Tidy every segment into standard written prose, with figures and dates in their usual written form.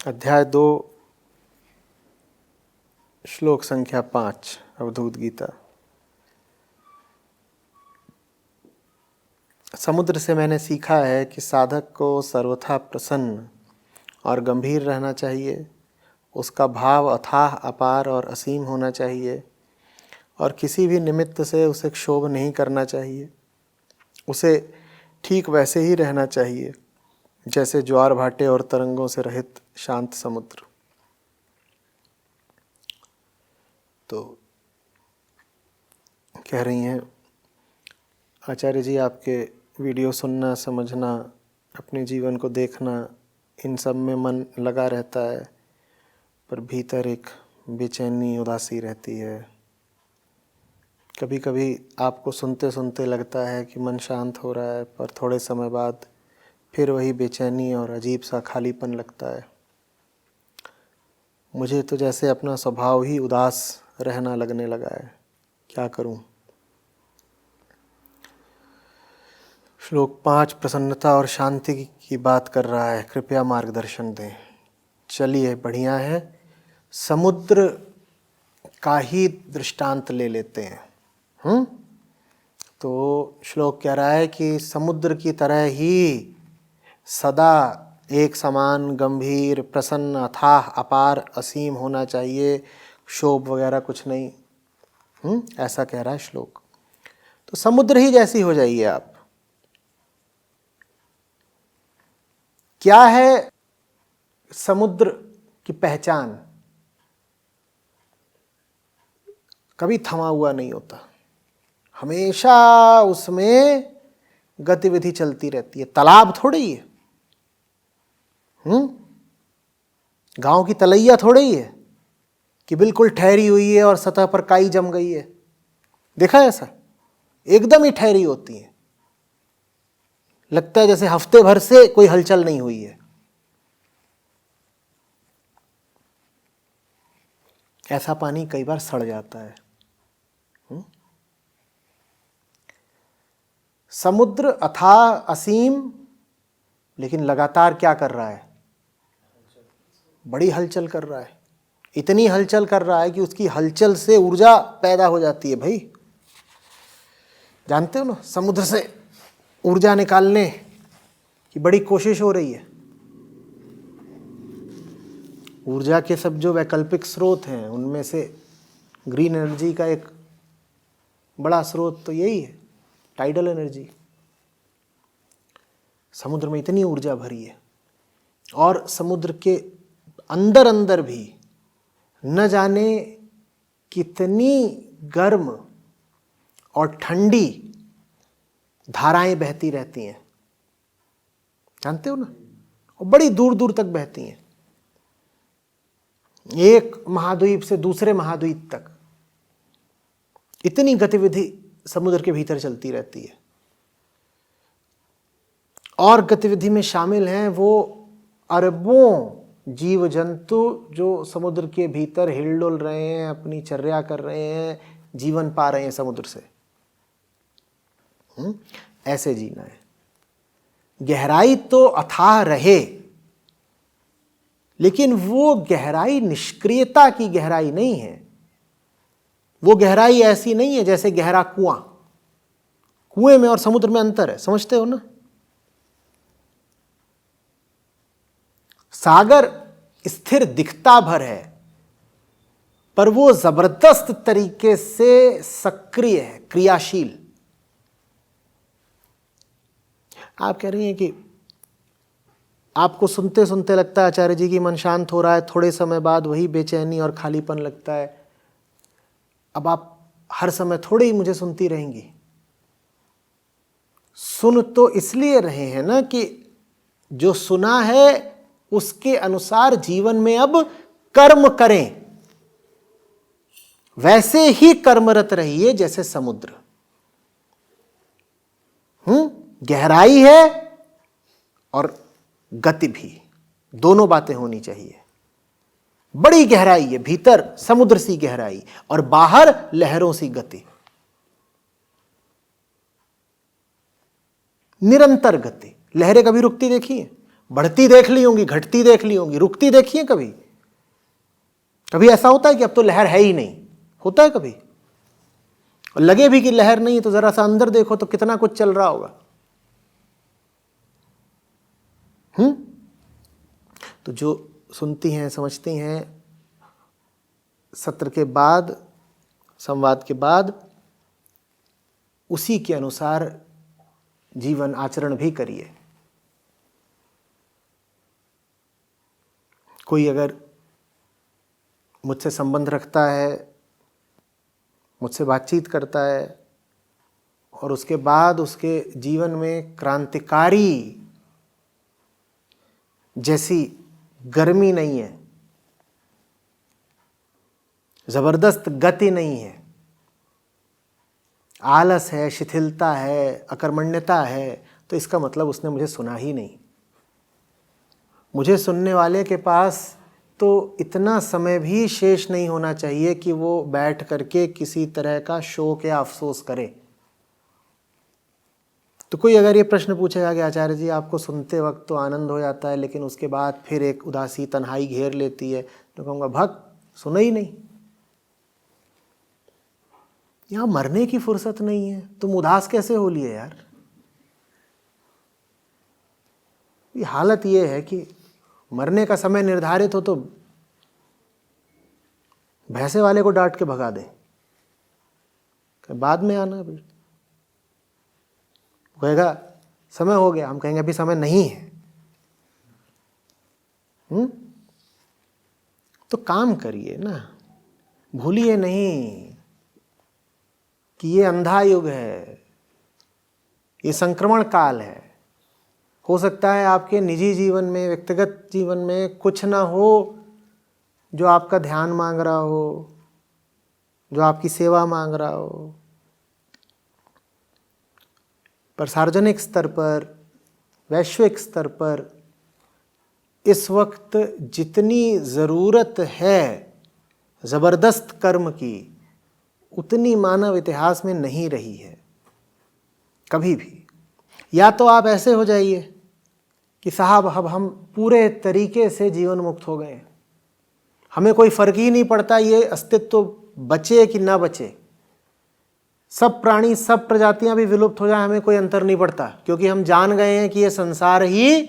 अध्याय 2 श्लोक संख्या 5 अवधूत गीता। समुद्र से मैंने सीखा है कि साधक को सर्वथा प्रसन्न और गंभीर रहना चाहिए। उसका भाव अथाह, अपार और असीम होना चाहिए और किसी भी निमित्त से उसे क्षोभ नहीं करना चाहिए। उसे ठीक वैसे ही रहना चाहिए जैसे ज्वार भाटे और तरंगों से रहित शांत समुद्र। तो कह रही हैं आचार्य जी, आपके वीडियो सुनना, समझना, अपने जीवन को देखना, इन सब में मन लगा रहता है, पर भीतर एक बेचैनी, उदासी रहती है। कभी कभी आपको सुनते सुनते लगता है कि मन शांत हो रहा है, पर थोड़े समय बाद फिर वही बेचैनी और अजीब सा खालीपन लगता है। मुझे तो जैसे अपना स्वभाव ही उदास रहना लगने लगा है। क्या करूं? श्लोक 5 प्रसन्नता और शांति की बात कर रहा है। कृपया मार्गदर्शन दें। चलिए, बढ़िया है। समुद्र का ही दृष्टांत ले लेते हैं। तो श्लोक कह रहा है कि समुद्र की तरह ही सदा एक समान, गंभीर, प्रसन्न, अथाह, अपार, असीम होना चाहिए। क्षोभ वगैरह कुछ नहीं। ऐसा कह रहा है श्लोक। तो समुद्र ही जैसी हो जाइए आप। क्या है समुद्र की पहचान? कभी थमा हुआ नहीं होता, हमेशा उसमें गतिविधि चलती रहती है। तालाब थोड़ी ही है, गांव की तलैया थोड़ी ही है कि बिल्कुल ठहरी हुई है और सतह पर काई जम गई है। देखा है ऐसा? एकदम ही ठहरी होती है, लगता है जैसे हफ्ते भर से कोई हलचल नहीं हुई है। ऐसा पानी कई बार सड़ जाता है। समुद्र अथाह, असीम, लेकिन लगातार क्या कर रहा है? बड़ी हलचल कर रहा है। इतनी हलचल कर रहा है कि उसकी हलचल से ऊर्जा पैदा हो जाती है। भाई जानते हो ना, समुद्र से ऊर्जा निकालने की बड़ी कोशिश हो रही है। ऊर्जा के सब जो वैकल्पिक स्रोत हैं, उनमें से ग्रीन एनर्जी का एक बड़ा स्रोत तो यही है, टाइडल एनर्जी। समुद्र में इतनी ऊर्जा भरी है और समुद्र के अंदर अंदर भी न जाने कितनी गर्म और ठंडी धाराएं बहती रहती हैं। जानते हो ना? और बड़ी दूर दूर तक बहती हैं, एक महाद्वीप से दूसरे महाद्वीप तक। इतनी गतिविधि समुद्र के भीतर चलती रहती है। और गतिविधि में शामिल हैं वो अरबों जीव जंतु जो समुद्र के भीतर हिलडुल रहे हैं, अपनी चर्या कर रहे हैं, जीवन पा रहे हैं समुद्र से। ऐसे जीना है। गहराई तो अथाह रहे, लेकिन वो गहराई निष्क्रियता की गहराई नहीं है। वो गहराई ऐसी नहीं है जैसे गहरा कुआं। कुएं में और समुद्र में अंतर है, समझते हो ना? सागर स्थिर दिखता भर है, पर वो जबरदस्त तरीके से सक्रिय है, क्रियाशील। आप कह रही हैं कि आपको सुनते सुनते लगता है आचार्य जी की मन शांत हो रहा है, थोड़े समय बाद वही बेचैनी और खालीपन लगता है। अब आप हर समय थोड़े ही मुझे सुनती रहेंगी। सुन तो इसलिए रहे हैं ना कि जो सुना है उसके अनुसार जीवन में अब कर्म करें। वैसे ही कर्मरत रहिए जैसे समुद्र। गहराई है और गति भी, दोनों बातें होनी चाहिए। बड़ी गहराई है, भीतर समुद्र सी गहराई, और बाहर लहरों सी गति, निरंतर गति। लहरें कभी रुकती देखी हैं? बढ़ती देख ली होंगी, घटती देख ली होंगी, रुकती देखी है कभी? कभी ऐसा होता है कि अब तो लहर है ही नहीं? होता है कभी? और लगे भी कि लहर नहीं तो जरा सा अंदर देखो तो कितना कुछ चल रहा होगा। तो जो सुनती हैं, समझती हैं, सत्र के बाद, संवाद के बाद उसी के अनुसार जीवन आचरण भी करिए। कोई अगर मुझसे संबंध रखता है, मुझसे बातचीत करता है और उसके बाद उसके जीवन में क्रांतिकारी जैसी गर्मी नहीं है, जबरदस्त गति नहीं है, आलस है, शिथिलता है, अकर्मण्यता है, तो इसका मतलब उसने मुझे सुना ही नहीं। मुझे सुनने वाले के पास तो इतना समय भी शेष नहीं होना चाहिए कि वो बैठ करके किसी तरह का शोक या अफसोस करे। तो कोई अगर ये प्रश्न पूछेगा कि आचार्य जी आपको सुनते वक्त तो आनंद हो जाता है लेकिन उसके बाद फिर एक उदासी तन्हाई घेर लेती है, तो कहूँगा भक्त सुना ही नहीं। यहाँ मरने की फुर्सत नहीं है, तुम उदास कैसे हो लिए यार? ये हालत ये है कि मरने का समय निर्धारित हो तो भैंसे वाले को डांट के भगा दे, बाद में आना। भी कहेगा समय हो गया, हम कहेंगे अभी समय नहीं है। तो काम करिए ना, भूलिए नहीं कि ये अंधा युग है, ये संक्रमण काल है। हो सकता है आपके निजी जीवन में, व्यक्तिगत जीवन में कुछ ना हो जो आपका ध्यान मांग रहा हो, जो आपकी सेवा मांग रहा हो, पर सार्वजनिक स्तर पर, वैश्विक स्तर पर इस वक्त जितनी ज़रूरत है ज़बरदस्त कर्म की, उतनी मानव इतिहास में नहीं रही है कभी भी। या तो आप ऐसे हो जाइए कि साहब अब हम पूरे तरीके से जीवन मुक्त हो गए, हमें कोई फ़र्क ही नहीं पड़ता ये अस्तित्व बचे कि ना बचे, सब प्राणी, सब प्रजातियां भी विलुप्त हो जाए, हमें कोई अंतर नहीं पड़ता, क्योंकि हम जान गए हैं कि ये संसार ही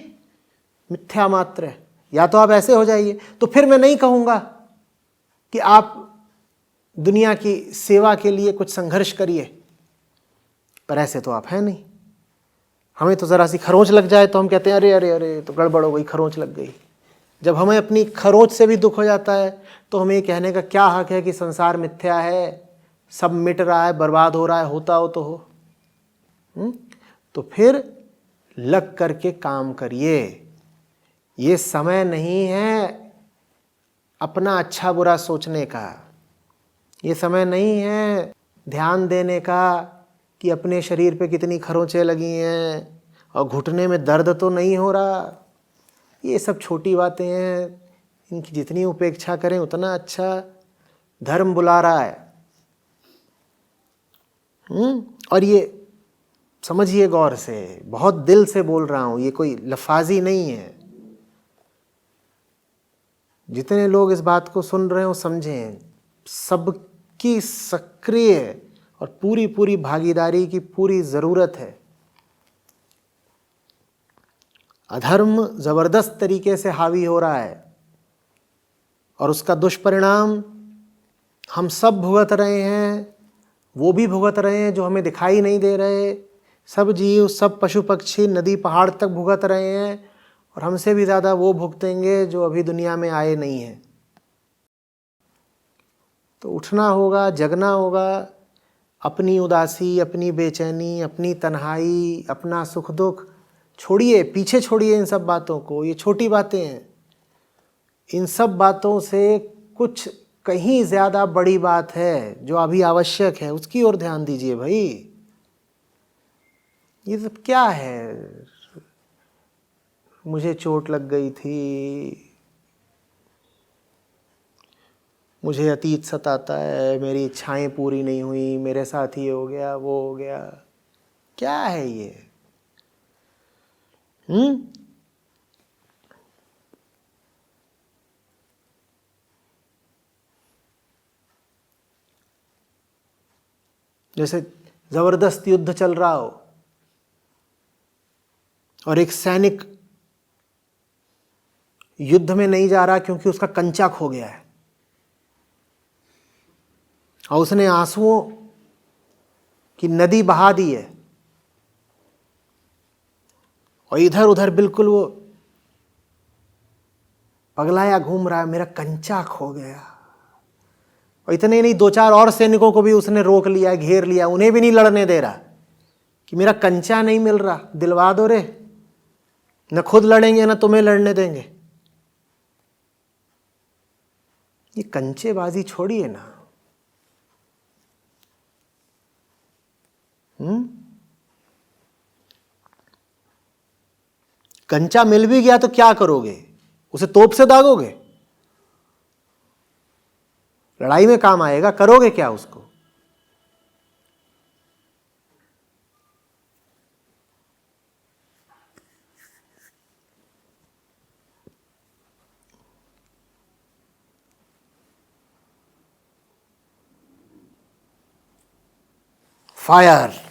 मिथ्या मात्र है। या तो आप ऐसे हो जाइए। तो फिर मैं नहीं कहूँगा कि आप दुनिया की सेवा के लिए कुछ संघर्ष करिए, पर ऐसे तो आप हैं नहीं। हमें तो ज़रा सी खरोंच लग जाए तो हम कहते हैं अरे अरे अरे तो गड़बड़ हो गई, खरोंच लग गई। जब हमें अपनी खरोंच से भी दुख हो जाता है तो हमें कहने का क्या हक है कि संसार मिथ्या है, सब मिट रहा है, बर्बाद हो रहा है, होता हो तो हो। तो फिर लग करके काम करिए। ये समय नहीं है अपना अच्छा बुरा सोचने का, ये समय नहीं है ध्यान देने का कि अपने शरीर पे कितनी खरोंचें लगी हैं और घुटने में दर्द तो नहीं हो रहा। ये सब छोटी बातें हैं, इनकी जितनी उपेक्षा करें उतना अच्छा। धर्म बुला रहा है। और ये समझिए गौर से, बहुत दिल से बोल रहा हूँ, ये कोई लफाजी नहीं है। जितने लोग इस बात को सुन रहे हो समझें, सबकी सक्रिय और पूरी पूरी भागीदारी की पूरी ज़रूरत है। अधर्म ज़बरदस्त तरीके से हावी हो रहा है और उसका दुष्परिणाम हम सब भुगत रहे हैं, वो भी भुगत रहे हैं जो हमें दिखाई नहीं दे रहे। सब जीव, सब पशु पक्षी, नदी पहाड़ तक भुगत रहे हैं और हमसे भी ज़्यादा वो भुगतेंगे जो अभी दुनिया में आए नहीं हैं। तो उठना होगा, जगना होगा, अपनी उदासी, अपनी बेचैनी, अपनी तन्हाई, अपना सुख दुख छोड़िए, पीछे छोड़िए इन सब बातों को। ये छोटी बातें हैं। इन सब बातों से कुछ कहीं ज़्यादा बड़ी बात है जो अभी आवश्यक है, उसकी ओर ध्यान दीजिए भाई। ये सब क्या है? मुझे चोट लग गई थी, मुझे अतीत सताता है, मेरी इच्छाएं पूरी नहीं हुई, मेरे साथ ये हो गया, वो हो गया। क्या है ये? जैसे जबरदस्त युद्ध चल रहा हो और एक सैनिक युद्ध में नहीं जा रहा क्योंकि उसका कंचा खो गया है और उसने आंसुओं की नदी बहा दी है और इधर उधर बिल्कुल वो पगलाया घूम रहा है, मेरा कंचा खो गया। और इतने नहीं, 2-4 और सैनिकों को भी उसने रोक लिया, घेर लिया, उन्हें भी नहीं लड़ने दे रहा कि मेरा कंचा नहीं मिल रहा, दिलवा दो रे, न खुद लड़ेंगे न तुम्हें लड़ने देंगे। ये कंचेबाजी छोड़िए ना। कंचा मिल भी गया तो क्या करोगे? उसे तोप से दागोगे? लड़ाई में काम आएगा, करोगे क्या उसको? फायर।